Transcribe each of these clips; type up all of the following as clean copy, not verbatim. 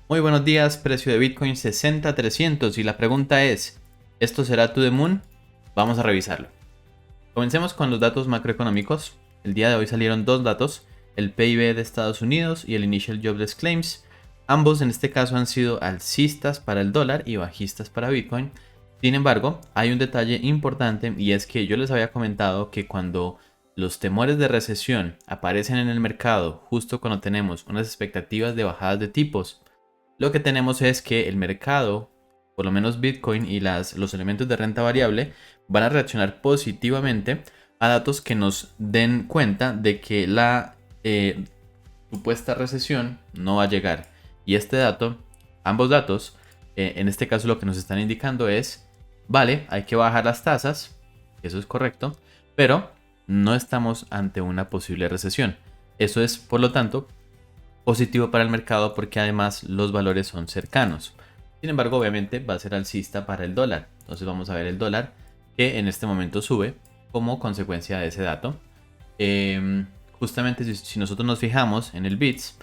Muy buenos días, precio de Bitcoin 60.300 y la pregunta es, ¿esto será to the moon? Vamos a revisarlo. Comencemos con los datos macroeconómicos. El día de hoy salieron dos datos, el PIB de Estados Unidos y el Initial Jobless Claims. Ambos en este caso han sido alcistas para el dólar y bajistas para Bitcoin. Sin embargo, hay un detalle importante y es que yo les había comentado que cuando los temores de recesión aparecen en el mercado justo cuando tenemos unas expectativas de bajadas de tipos, lo que tenemos es que el mercado, por lo menos Bitcoin y los elementos de renta variable, van a reaccionar positivamente a datos que nos den cuenta de que la supuesta recesión no va a llegar. Y este dato, ambos datos, en este caso lo que nos están indicando es, vale, hay que bajar las tasas, eso es correcto, pero no estamos ante una posible recesión. Eso es, por lo tanto, positivo para el mercado porque además los valores son cercanos. Sin embargo, obviamente va a ser alcista para el dólar. Entonces vamos a ver el dólar que en este momento sube como consecuencia de ese dato. Justamente si nosotros nos fijamos en el BITS,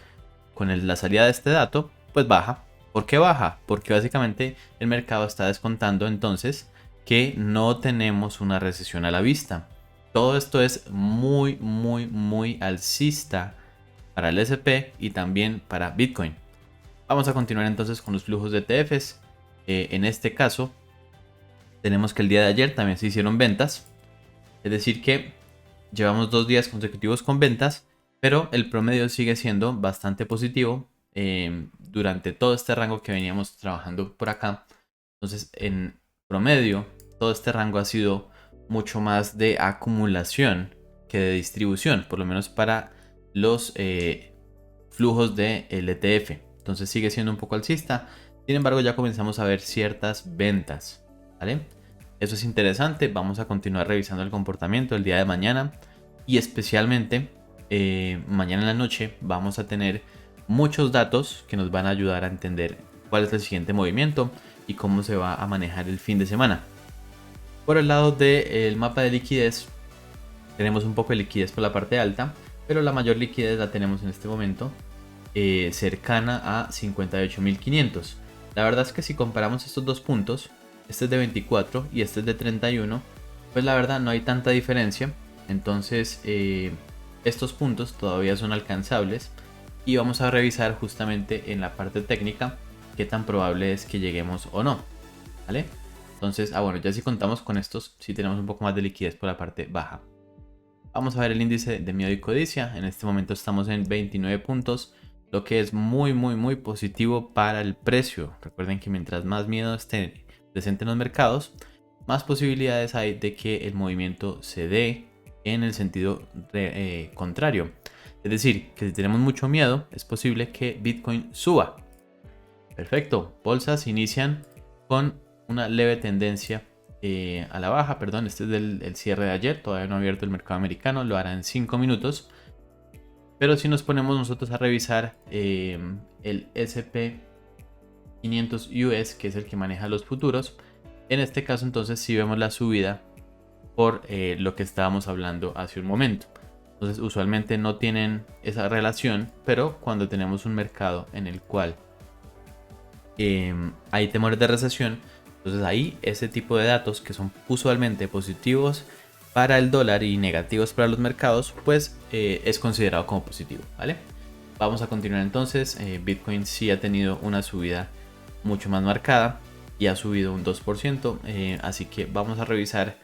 con la salida de este dato, pues baja. ¿Por qué baja? Porque básicamente el mercado está descontando entonces que no tenemos una recesión a la vista. Todo esto es muy alcista para el SP y también para Bitcoin. Vamos a continuar entonces con los flujos de ETFs. En este caso, tenemos que el día de ayer también se hicieron ventas. Es decir que llevamos 2 días consecutivos con ventas, pero el promedio sigue siendo bastante positivo durante todo este rango que veníamos trabajando por acá. Entonces, en promedio, todo este rango ha sido mucho más de acumulación que de distribución, por lo menos para los flujos del ETF. Entonces sigue siendo un poco alcista. Sin embargo, ya comenzamos a ver ciertas ventas. ¿Vale? Eso es interesante. Vamos a continuar revisando el comportamiento el día de mañana. Y especialmente mañana en la noche vamos a tener muchos datos que nos van a ayudar a entender cuál es el siguiente movimiento y cómo se va a manejar el fin de semana. Por el lado del mapa de liquidez, tenemos un poco de liquidez por la parte alta, pero la mayor liquidez la tenemos en este momento cercana a 58.500. La verdad es que si comparamos estos dos puntos, este es de 24 y este es de 31, pues la verdad no hay tanta diferencia. Entonces estos puntos todavía son alcanzables y vamos a revisar justamente en la parte técnica qué tan probable es que lleguemos o no. ¿Vale? Entonces, bueno, ya si contamos con estos, sí tenemos un poco más de liquidez por la parte baja. Vamos a ver el índice de miedo y codicia. En este momento estamos en 29 puntos, lo que es muy positivo para el precio. Recuerden que mientras más miedo esté presente en los mercados, más posibilidades hay de que el movimiento se dé en el sentido contrario. Es decir, que si tenemos mucho miedo, es posible que Bitcoin suba. Perfecto, bolsas inician con una leve tendencia a la baja, perdón, este es el cierre de ayer, todavía no ha abierto el mercado americano, lo hará en 5 minutos. Pero si nos ponemos nosotros a revisar el SP 500 US, que es el que maneja los futuros, en este caso entonces sí vemos la subida por lo que estábamos hablando hace un momento. Entonces usualmente no tienen esa relación, pero cuando tenemos un mercado en el cual hay temores de recesión, entonces ahí ese tipo de datos que son usualmente positivos para el dólar y negativos para los mercados, pues es considerado como positivo, ¿vale? Vamos a continuar entonces. Bitcoin sí ha tenido una subida mucho más marcada y ha subido un 2%, así que vamos a revisar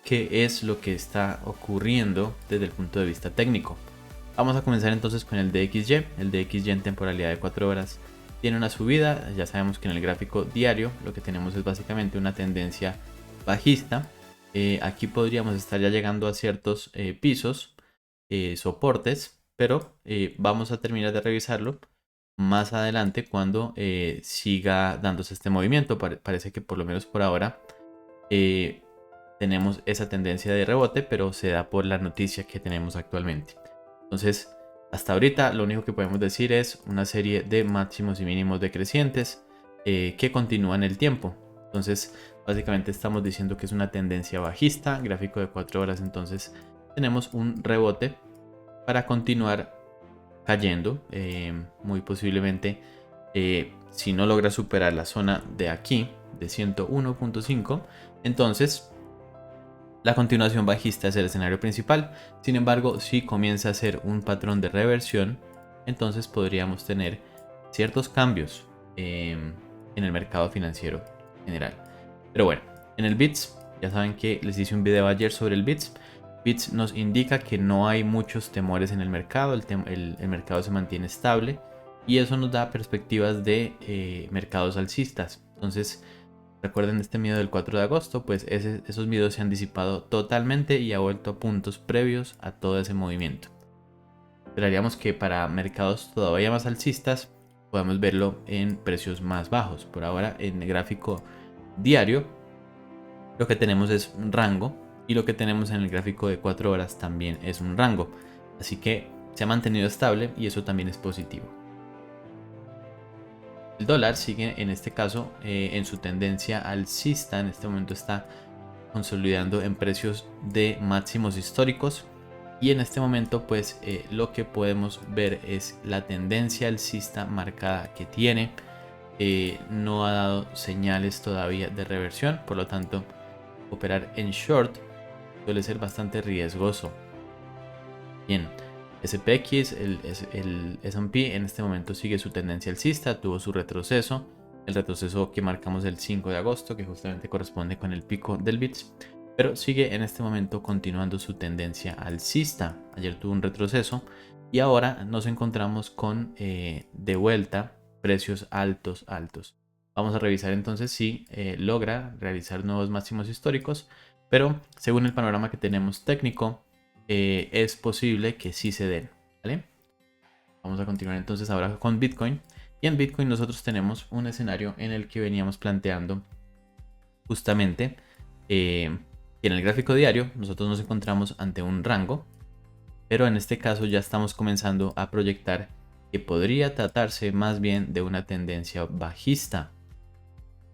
qué es lo que está ocurriendo desde el punto de vista técnico. Vamos a comenzar entonces con el DXY. El DXY en temporalidad de 4 horas tiene una subida. Ya sabemos que en el gráfico diario lo que tenemos es básicamente una tendencia bajista. Aquí podríamos estar ya llegando a ciertos pisos, soportes, pero vamos a terminar de revisarlo más adelante cuando siga dándose este movimiento. Parece que por lo menos por ahora tenemos esa tendencia de rebote, pero se da por la noticia que tenemos actualmente. Entonces, hasta ahorita lo único que podemos decir es una serie de máximos y mínimos decrecientes que continúan el tiempo. Entonces, básicamente estamos diciendo que es una tendencia bajista, gráfico de 4 horas, entonces tenemos un rebote para continuar cayendo, muy posiblemente Si no logra superar la zona de aquí, de 101.5, entonces la continuación bajista es el escenario principal. Sin embargo, si comienza a ser un patrón de reversión, entonces podríamos tener ciertos cambios en el mercado financiero general. Pero bueno, en el BITS, ya saben que les hice un video ayer sobre el BITS. BITS nos indica que no hay muchos temores en el mercado, el mercado se mantiene estable y eso nos da perspectivas de mercados alcistas. Entonces, recuerden este miedo del 4 de agosto, pues esos miedos se han disipado totalmente y ha vuelto a puntos previos a todo ese movimiento. Esperaríamos que para mercados todavía más alcistas podamos verlo en precios más bajos. Por ahora en el gráfico diario lo que tenemos es un rango y lo que tenemos en el gráfico de 4 horas también es un rango. Así que se ha mantenido estable y eso también es positivo. El dólar sigue en este caso en su tendencia alcista. En este momento está consolidando en precios de máximos históricos. Y en este momento pues lo que podemos ver es la tendencia alcista marcada que tiene. No ha dado señales todavía de reversión, por lo tanto operar en short suele ser bastante riesgoso. Bien, SPX, el S&P en este momento sigue su tendencia alcista, tuvo su retroceso, el retroceso que marcamos el 5 de agosto, que justamente corresponde con el pico del BITS, pero sigue en este momento continuando su tendencia alcista. Ayer tuvo un retroceso y ahora nos encontramos con de vuelta precios altos. Vamos a revisar entonces si logra realizar nuevos máximos históricos, pero según el panorama que tenemos técnico, es posible que sí se den, ¿vale? Vamos a continuar entonces ahora con Bitcoin. Y en Bitcoin nosotros tenemos un escenario en el que veníamos planteando justamente en el gráfico diario nosotros nos encontramos ante un rango, pero en este caso ya estamos comenzando a proyectar que podría tratarse más bien de una tendencia bajista.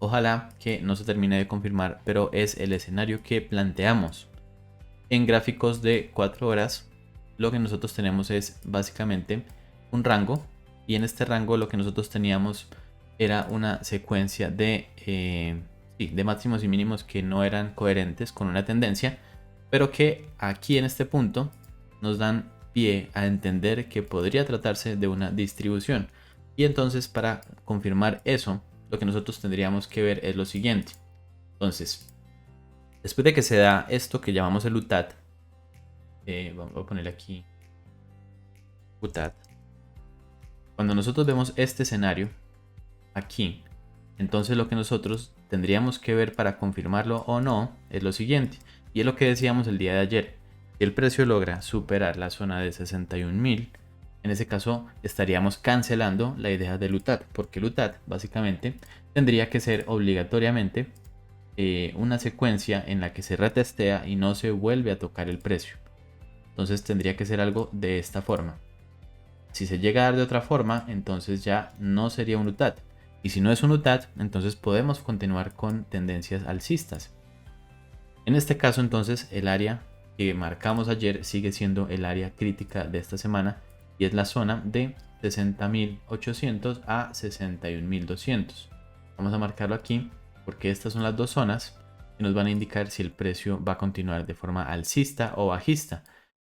Ojalá que no se termine de confirmar, pero es el escenario que planteamos. En gráficos de 4 horas, lo que nosotros tenemos es básicamente un rango. Y en este rango lo que nosotros teníamos era una secuencia de máximos y mínimos que no eran coherentes con una tendencia, pero que aquí en este punto nos dan pie a entender que podría tratarse de una distribución. Y entonces para confirmar eso, lo que nosotros tendríamos que ver es lo siguiente. Entonces, después de que se da esto que llamamos el UTAT, vamos a poner aquí UTAT. Cuando nosotros vemos este escenario aquí, entonces lo que nosotros tendríamos que ver para confirmarlo o no es lo siguiente. Y es lo que decíamos el día de ayer. Si el precio logra superar la zona de 61.000, en ese caso estaríamos cancelando la idea del UTAT, porque el UTAT básicamente tendría que ser obligatoriamente una secuencia en la que se retestea y no se vuelve a tocar el precio. Entonces tendría que ser algo de esta forma. Si se llega a dar de otra forma, entonces ya no sería un UTAT. Y si no es un UTAT, entonces podemos continuar con tendencias alcistas. En este caso entonces el área que marcamos ayer sigue siendo el área crítica de esta semana y es la zona de 60.800 a 61.200. Vamos a marcarlo aquí porque estas son las dos zonas que nos van a indicar si el precio va a continuar de forma alcista o bajista.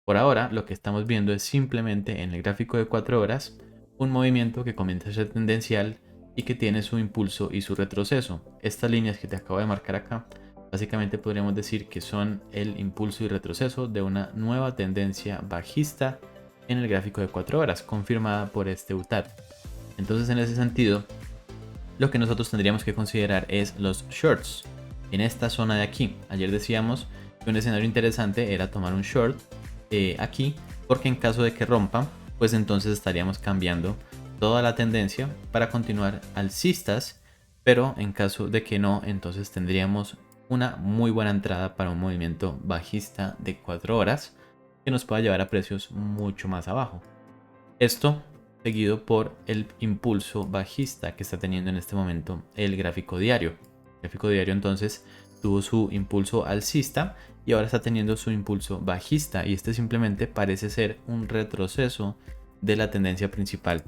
Por ahora lo que estamos viendo es simplemente en el gráfico de 4 horas un movimiento que comienza a ser tendencial y que tiene su impulso y su retroceso. Estas líneas que te acabo de marcar acá básicamente podríamos decir que son el impulso y retroceso de una nueva tendencia bajista en el gráfico de 4 horas confirmada por este UTAT. Entonces en ese sentido lo que nosotros tendríamos que considerar es los shorts en esta zona de aquí. Ayer decíamos que un escenario interesante era tomar un short aquí, porque en caso de que rompa, pues entonces estaríamos cambiando toda la tendencia para continuar alcistas, pero en caso de que no, entonces tendríamos una muy buena entrada para un movimiento bajista de 4 horas que nos pueda llevar a precios mucho más abajo. Esto seguido por el impulso bajista que está teniendo en este momento el gráfico diario. El gráfico diario entonces tuvo su impulso alcista y ahora está teniendo su impulso bajista, y este simplemente parece ser un retroceso de la tendencia principal.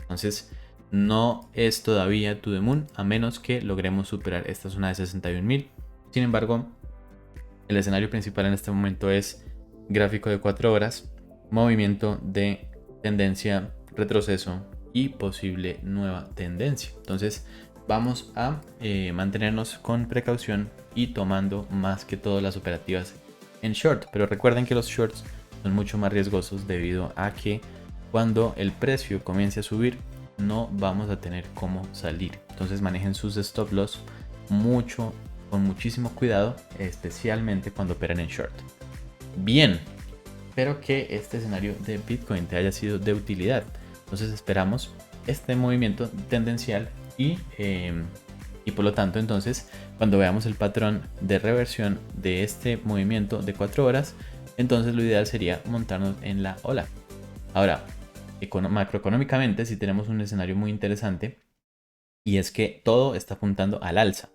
Entonces no es todavía to the moon a menos que logremos superar esta zona de 61.000. Sin embargo, el escenario principal en este momento es gráfico de 4 horas, movimiento de tendencia, retroceso y posible nueva tendencia. Entonces vamos a mantenernos con precaución y tomando más que todo las operativas en short. Pero recuerden que los shorts son mucho más riesgosos debido a que cuando el precio comience a subir no vamos a tener cómo salir. Entonces manejen sus stop loss con muchísimo cuidado, especialmente cuando operan en short. Bien, espero que este escenario de Bitcoin te haya sido de utilidad. Entonces esperamos este movimiento tendencial y por lo tanto entonces cuando veamos el patrón de reversión de este movimiento de 4 horas, entonces lo ideal sería montarnos en la ola. Ahora, macroeconómicamente sí tenemos un escenario muy interesante y es que todo está apuntando al alza.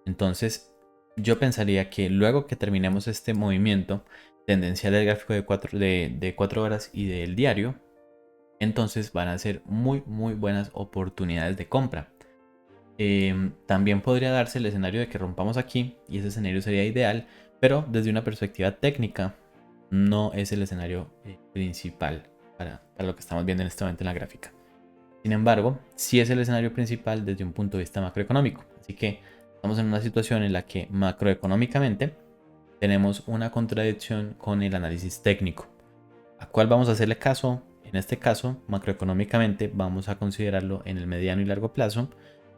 Entonces yo pensaría que luego que terminemos este movimiento tendencial del gráfico de 4 horas y del diario, entonces van a ser muy buenas oportunidades de compra. También podría darse el escenario de que rompamos aquí y ese escenario sería ideal, pero desde una perspectiva técnica no es el escenario principal para lo que estamos viendo en este momento en la gráfica. Sin embargo, sí es el escenario principal desde un punto de vista macroeconómico. Así que estamos en una situación en la que macroeconómicamente tenemos una contradicción con el análisis técnico. ¿A cuál vamos a hacerle caso? En este caso, macroeconómicamente vamos a considerarlo en el mediano y largo plazo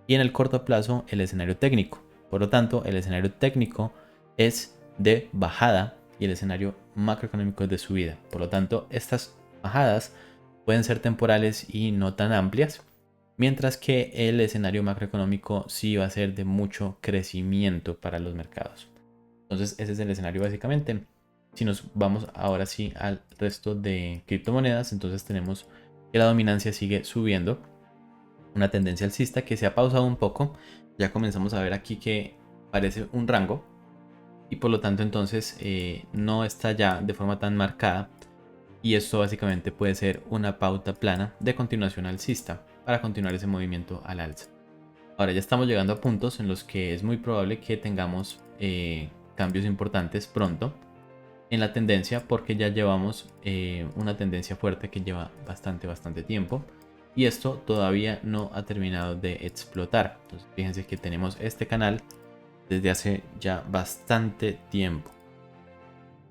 y en el corto plazo el escenario técnico. Por lo tanto, el escenario técnico es de bajada y el escenario macroeconómico es de subida. Por lo tanto, estas bajadas pueden ser temporales y no tan amplias, mientras que el escenario macroeconómico sí va a ser de mucho crecimiento para los mercados. Entonces ese es el escenario básicamente. Si nos vamos ahora sí al resto de criptomonedas, entonces tenemos que la dominancia sigue subiendo, una tendencia alcista que se ha pausado un poco. Ya comenzamos a ver aquí que parece un rango y por lo tanto entonces no está ya de forma tan marcada. Y esto básicamente puede ser una pauta plana de continuación alcista para continuar ese movimiento al alza. Ahora ya estamos llegando a puntos en los que es muy probable que tengamos cambios importantes pronto en la tendencia porque ya llevamos una tendencia fuerte que lleva bastante tiempo y esto todavía no ha terminado de explotar. Entonces fíjense que tenemos este canal desde hace ya bastante tiempo.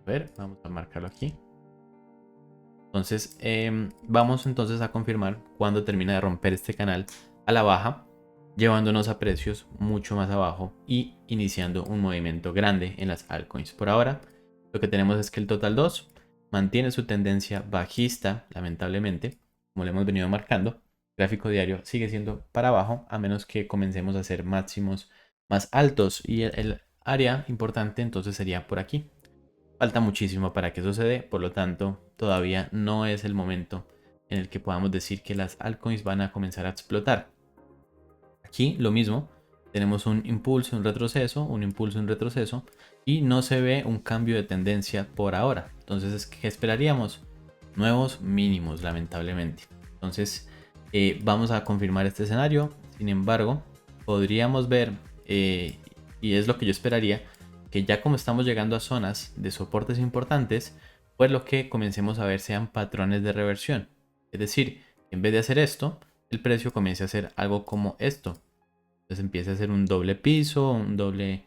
A ver, vamos a marcarlo aquí. Entonces vamos entonces a confirmar cuando termina de romper este canal a la baja, llevándonos a precios mucho más abajo y iniciando un movimiento grande en las altcoins. Por ahora lo que tenemos es que el Total 2 mantiene su tendencia bajista, lamentablemente, como le hemos venido marcando. El gráfico diario sigue siendo para abajo a menos que comencemos a hacer máximos más altos y el área importante entonces sería por aquí. Falta muchísimo para que suceda, por lo tanto, todavía no es el momento en el que podamos decir que las altcoins van a comenzar a explotar. Aquí lo mismo, tenemos un impulso, un retroceso, un impulso, un retroceso y no se ve un cambio de tendencia por ahora. Entonces, ¿qué esperaríamos? Nuevos mínimos, lamentablemente. Entonces, vamos a confirmar este escenario. Sin embargo, podríamos ver, y es lo que yo esperaría, que ya como estamos llegando a zonas de soportes importantes, pues lo que comencemos a ver sean patrones de reversión. Es decir, en vez de hacer esto, el precio comience a hacer algo como esto. Entonces empieza a hacer un doble piso, un doble...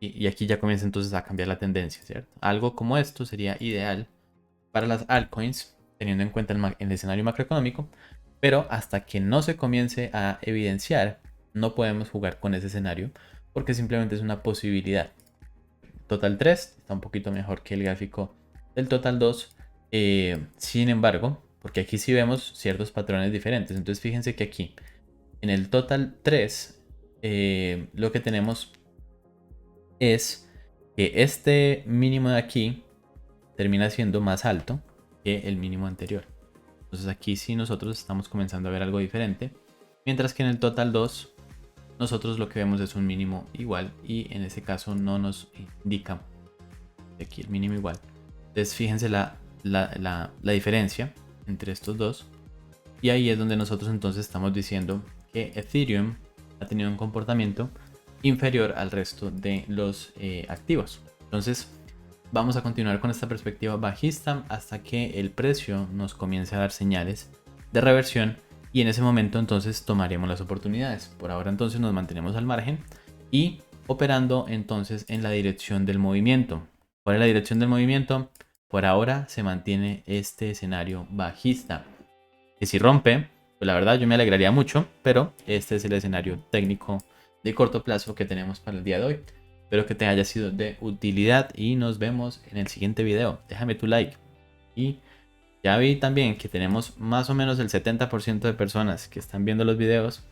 Y aquí ya comienza entonces a cambiar la tendencia, ¿cierto? Algo como esto sería ideal para las altcoins, teniendo en cuenta el escenario macroeconómico, pero hasta que no se comience a evidenciar, no podemos jugar con ese escenario porque simplemente es una posibilidad. Total 3 está un poquito mejor que el gráfico del Total 2. Sin embargo, porque aquí sí vemos ciertos patrones diferentes. Entonces fíjense que aquí en el Total 3 lo que tenemos es que este mínimo de aquí termina siendo más alto que el mínimo anterior. Entonces aquí sí nosotros estamos comenzando a ver algo diferente. Mientras que en el Total 2 nosotros lo que vemos es un mínimo igual y en ese caso no nos indica aquí el mínimo igual. Entonces fíjense la diferencia entre estos dos. Y ahí es donde nosotros entonces estamos diciendo que Ethereum ha tenido un comportamiento inferior al resto de los activos. Entonces vamos a continuar con esta perspectiva bajista hasta que el precio nos comience a dar señales de reversión, y en ese momento entonces tomaremos las oportunidades. Por ahora entonces nos mantenemos al margen y operando entonces en la dirección del movimiento. ¿Cuál es la dirección del movimiento? Por ahora se mantiene este escenario bajista, que si rompe, pues la verdad yo me alegraría mucho, pero este es el escenario técnico de corto plazo que tenemos para el día de hoy. Espero que te haya sido de utilidad y nos vemos en el siguiente video. Déjame tu like. Y ya vi también que tenemos más o menos el 70% de personas que están viendo los videos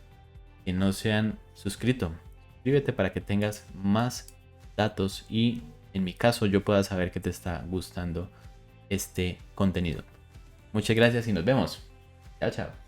que no se han suscrito. Suscríbete para que tengas más datos y en mi caso yo pueda saber que te está gustando este contenido. Muchas gracias y nos vemos. Chao, chao.